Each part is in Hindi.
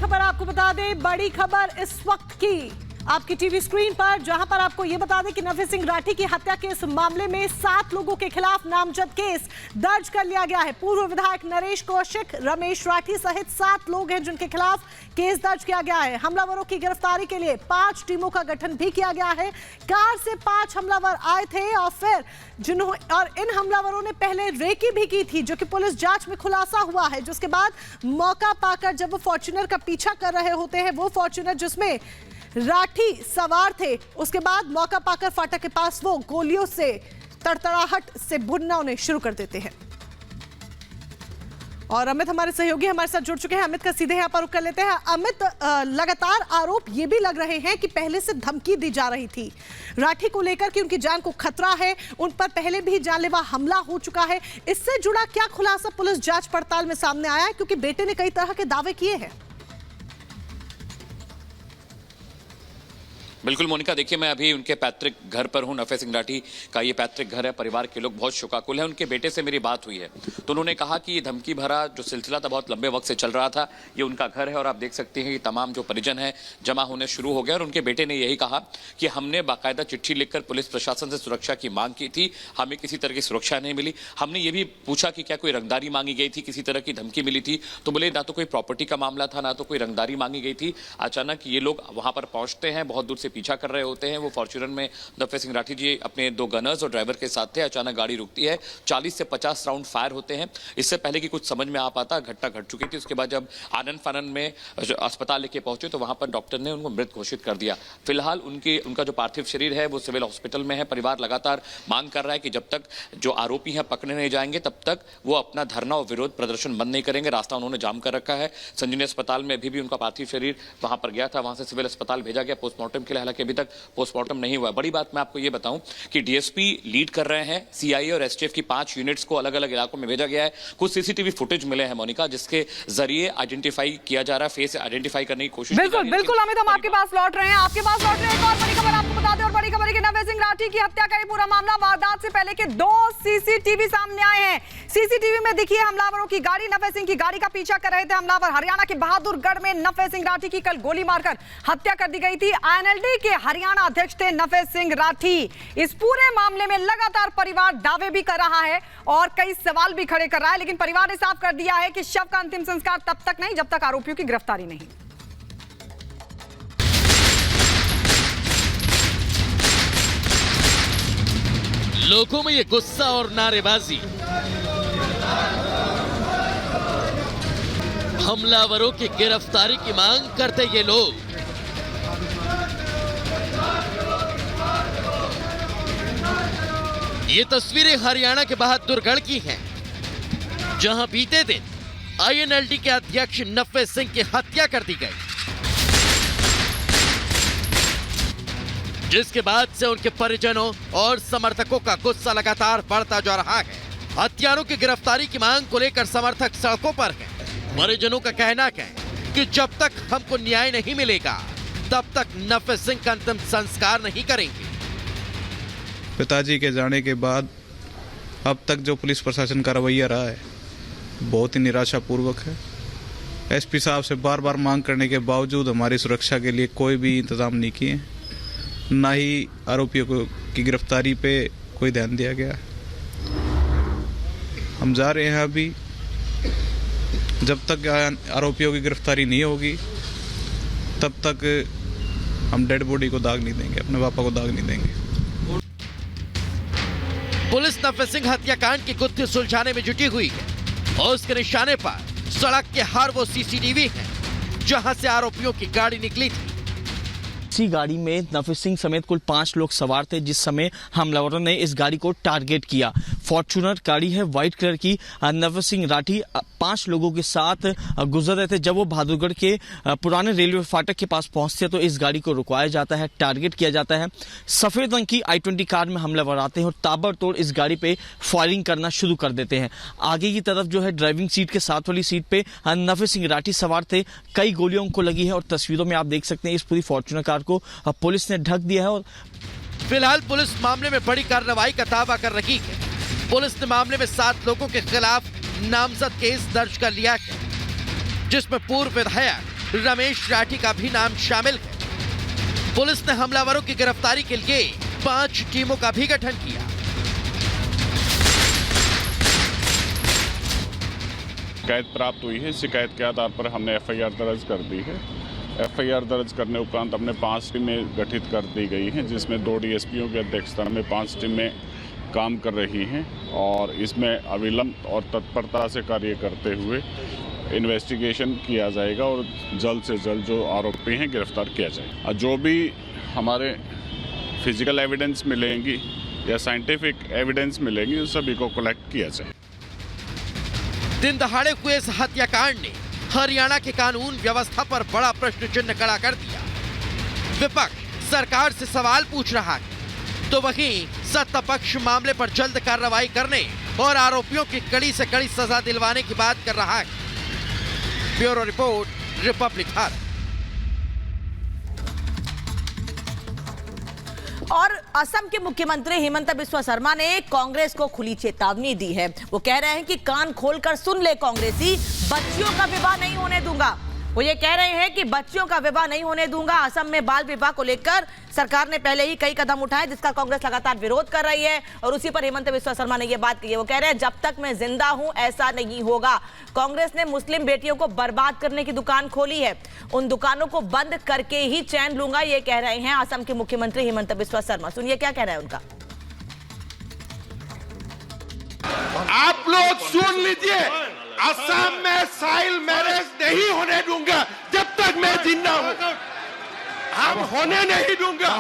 खबर आपको बता दें, बड़ी खबर इस वक्त की आपकी टीवी स्क्रीन पर, जहां पर आपको यह बता दें कि नफे सिंह राठी की हत्या के इस मामले में 7 लोगों के खिलाफ नामजद केस दर्ज कर लिया गया है। पूर्व विधायक नरेश कौशिक, रमेश राठी सहित 7 लोग हैं जिनके खिलाफ केस दर्ज किया गया है। हमलावरों की गिरफ्तारी के लिए 5 टीमों का गठन भी किया गया है। कार से 5 हमलावर आए थे और फिर इन हमलावरों ने पहले रेकी भी की थी, जो कि पुलिस जांच में खुलासा हुआ है। जिसके बाद मौका पाकर जब वो फॉर्च्यूनर का पीछा कर रहे होते हैं, वो फॉर्च्यूनर जिसमें राठी सवार थे, उसके बाद मौका पाकर फाटक के पास वो गोलियों से तड़तड़ाहट से भुनना उन्हें शुरू कर देते हैं। और अमित हमारे सहयोगी हमारे साथ जुड़ चुके हैं। अमित का सीधे यहाँ पर रुख कर लेते हैं। अमित, लगातार आरोप ये भी लग रहे हैं कि पहले से धमकी दी जा रही थी राठी को लेकर कि उनकी जान को खतरा है, उन पर पहले भी जानलेवा हमला हो चुका है। इससे जुड़ा क्या खुलासा पुलिस जांच पड़ताल में सामने आया है, क्योंकि बेटे ने कई तरह के दावे किए हैं? बिल्कुल मोनिका, देखिए मैं अभी उनके पैतृक घर पर हूं। नफे सिंह राठी का ये पैतृक घर है। परिवार के लोग बहुत शोकाकुल हैं। उनके बेटे से मेरी बात हुई है तो उन्होंने कहा कि ये धमकी भरा जो सिलसिला था बहुत लंबे वक्त से चल रहा था, ये उनका घर है और आप देख सकते हैं ये तमाम जो परिजन है जमा होने शुरू हो गए। और उनके बेटे ने यही कहा कि हमने बाकायदा चिट्ठी लिखकर पुलिस प्रशासन से सुरक्षा की मांग की थी, हमें किसी तरह की सुरक्षा नहीं मिली। हमने ये भी पूछा कि क्या कोई रंगदारी मांगी गई थी, किसी तरह की धमकी मिली थी, तो बोले ना तो कोई प्रॉपर्टी का मामला था, ना तो कोई रंगदारी मांगी गई थी। अचानक ये लोग वहां पर पहुंचते हैं, बहुत दूर से पीछा कर रहे होते हैं। वो फॉर्च्यूनर में नफे सिंह राठी जी अपने 2 गनर्स और ड्राइवर के साथ थे। अचानक गाड़ी रुकती है, 40 से 50 राउंड फायर होते हैं। इससे पहले कि कुछ समझ में आ पाता, घटना घट चुकी थी। उसके बाद जब आनंद फानंद में अस्पताल लेके पहुंचे तो वहां पर डॉक्टर ने उनको मृत घोषित कर दिया। फिलहाल उनका जो पार्थिव शरीर है वो सिविल हॉस्पिटल में है। परिवार लगातार मांग कर रहा है कि जब तक जो आरोपी हैं पकड़े नहीं जाएंगे तब तक वो अपना धरना और विरोध प्रदर्शन बंद नहीं करेंगे। रास्ता उन्होंने जाम कर रखा है। संजीवनी अस्पताल में अभी भी उनका पार्थिव शरीर वहां पर गया था, वहां से सिविल अस्पताल भेजा गया पोस्टमार्टम के लिए। हालांकि अभी तक पोस्टमार्टम नहीं हुआ। बड़ी बात मैं आपको ये बताऊं कि डीएसपी लीड कर रहे हैं। सीआईए और एसटीएफ की 5 यूनिट्स को अलग अलग इलाकों में भेजा गया है। कुछ सीसीटीवी फुटेज मिले हैं मोनिका, जिसके जरिए आइडेंटिफाई किया जा रहा है, फेस आइडेंटिफाई करने की कोशिश। बिल्कुल अमित, हम आपके पास लौट रहे हैं। एक और बड़ी खबर आपको बता दें, और बड़ी खबर है कि नफे सिंह राठी की हत्या का ये पूरा मामला, वारदात से पहले के 2 सीसीटीवी सामने आए हैं। सीसीटीवी में दिखिए हमलावरों की गाड़ी, नफे सिंह की गाड़ी का पीछा कर रहे थे हमलावर। हरियाणा के बहादुरगढ़ में नफे सिंह राठी की कल गोली मारकर हत्या कर दी गई थी। आईएनएलडी के हरियाणा अध्यक्ष थे नफे सिंह राठी। इस पूरे मामले में लगातार परिवार दावे भी कर रहा है और कई सवाल भी खड़े कर रहा है, लेकिन परिवार ने साफ कर दिया है कि शव का अंतिम संस्कार तब तक नहीं जब तक आरोपियों की गिरफ्तारी नहीं। लोगों में ये गुस्सा और नारेबाजी, हमलावरों की गिरफ्तारी की मांग करते ये लोग। ये तस्वीरें हरियाणा के बहादुरगढ़ की हैं, जहां बीते दिन आईएनएलडी के अध्यक्ष नफे सिंह की हत्या कर दी गई, जिसके बाद से उनके परिजनों और समर्थकों का गुस्सा लगातार बढ़ता जा रहा है। हत्यारों की गिरफ्तारी की मांग को लेकर समर्थक सड़कों पर हैं। परिजनों का कहना है कि जब तक हमको न्याय नहीं मिलेगा तब तक नफे सिंह का अंतिम संस्कार नहीं करेंगे। पिताजी के जाने के बाद अब तक जो पुलिस प्रशासन का रवैया रहा है बहुत ही निराशापूर्वक है। एसपी साहब से बार बार मांग करने के बावजूद हमारी सुरक्षा के लिए कोई भी इंतजाम नहीं किए, ना ही आरोपियों की गिरफ्तारी पे कोई ध्यान दिया गया। हम जा रहे हैं अभी, जब तक आरोपियों की गिरफ्तारी नहीं होगी तब तक हम डेड बॉडी को दाग नहीं देंगे, अपने पापा को दाग नहीं देंगे। पुलिस नफे सिंह हत्याकांड की गुत्थी सुलझाने में जुटी हुई है और उसके निशाने पर सड़क के हर वो सीसीटीवी हैं जहां से आरोपियों की गाड़ी निकली थी। इसी गाड़ी में नफे सिंह समेत कुल 5 लोग सवार थे जिस समय हमलावरों ने इस गाड़ी को टारगेट किया। फॉर्च्यूनर गाड़ी है व्हाइट कलर की। नफे सिंह राठी 5 लोगों के साथ गुजर रहे थे। जब वो बहादुरगढ़ के पुराने रेलवे फाटक के पास पहुंचते तो इस गाड़ी को रुकवाया जाता है, टारगेट किया जाता है। सफेद रंग की i20 कार में हमलावर आते हैं और ताबड़तोड़ इस गाड़ी पे फायरिंग करना शुरू कर देते हैं। आगे की तरफ जो है ड्राइविंग सीट के साथ वाली सीट पे नफे सिंह राठी सवार थे। कई गोलियों को लगी है और तस्वीरों में आप देख सकते हैं इस पूरी फॉर्च्यूनर कार को पुलिस ने ढक दिया है। और फिलहाल पुलिस मामले में बड़ी कार्रवाई का दावा कर रही है। पुलिस ने मामले में 7 लोगों के खिलाफ नामजद केस दर्ज कर लिया है, जिसमें पूर्व विधायक रमेश राठी का भी नाम शामिल है। पुलिस ने हमलावरों की गिरफ्तारी के लिए 5 टीमों का भी गठन किया। शिकायत प्राप्त हुई है। शिकायत के आधार पर हमने एफआईआर दर्ज कर दी है। एफआईआर दर्ज करने उपरांत हमने 5 टीमें गठित कर दी गई हैं, जिसमें 2 डीएसपीओ की अध्यक्षता में 5 टीमें काम कर रही हैं और इसमें अविलंब और तत्परता से कार्य करते हुए इन्वेस्टिगेशन किया जाएगा और जल्द से जल्द जो आरोपी हैं गिरफ्तार किया जाएगा। जो भी हमारे फिजिकल एविडेंस मिलेंगी या साइंटिफिक एविडेंस मिलेंगी उन सभी को कलेक्ट किया जाए। दिन दहाड़े हुए इस हत्याकांड ने हरियाणा के कानून व्यवस्था पर बड़ा प्रश्न चिन्ह खड़ा कर दिया। विपक्ष सरकार से सवाल पूछ रहा है, तो वहीं सत्ता पक्ष मामले पर जल्द कार्रवाई करने और आरोपियों की कड़ी से कड़ी सजा दिलवाने की बात कर रहा है। Bureau report, Republic Bharat. और असम के मुख्यमंत्री हिमंत बिस्वा शर्मा ने कांग्रेस को खुली चेतावनी दी है। वो कह रहे हैं कि कान खोलकर सुन ले कांग्रेसी, बच्चियों का विवाह नहीं होने दूंगा। वो ये कह रहे हैं कि बच्चियों का विवाह नहीं होने दूंगा। असम में बाल विवाह को लेकर सरकार ने पहले ही कई कदम उठाए, जिसका कांग्रेस लगातार विरोध कर रही है और उसी पर हिमंत बिस्वा शर्मा ने ये बात कही है। वो कह रहे हैं जब तक मैं जिंदा हूं ऐसा नहीं होगा। कांग्रेस ने मुस्लिम बेटियों को बर्बाद करने की दुकान खोली है, उन दुकानों को बंद करके ही चैन लूंगा, ये कह रहे हैं असम के मुख्यमंत्री हिमंत बिस्वा शर्मा। सुनिए क्या कह रहे हैं उनका। आप लोग सुन लीजिए, असम में चाइल्ड मैरिज नहीं होने दूंगा जब तक मैं जिंदा हूं। हम होने नहीं दूंगा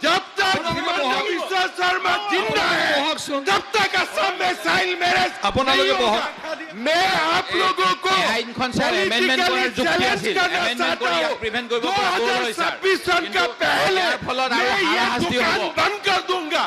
जब तक हिमंत बिस्वा शर्मा जिंदा है तब तक असम में चाइल्ड मैरिज नहीं होगा। मैं आप लोगों को पॉलिटिकली चैलेंज करना चाहता हूं, 2026 सन का पहले मैं ये दुकान बंद कर दूंगा।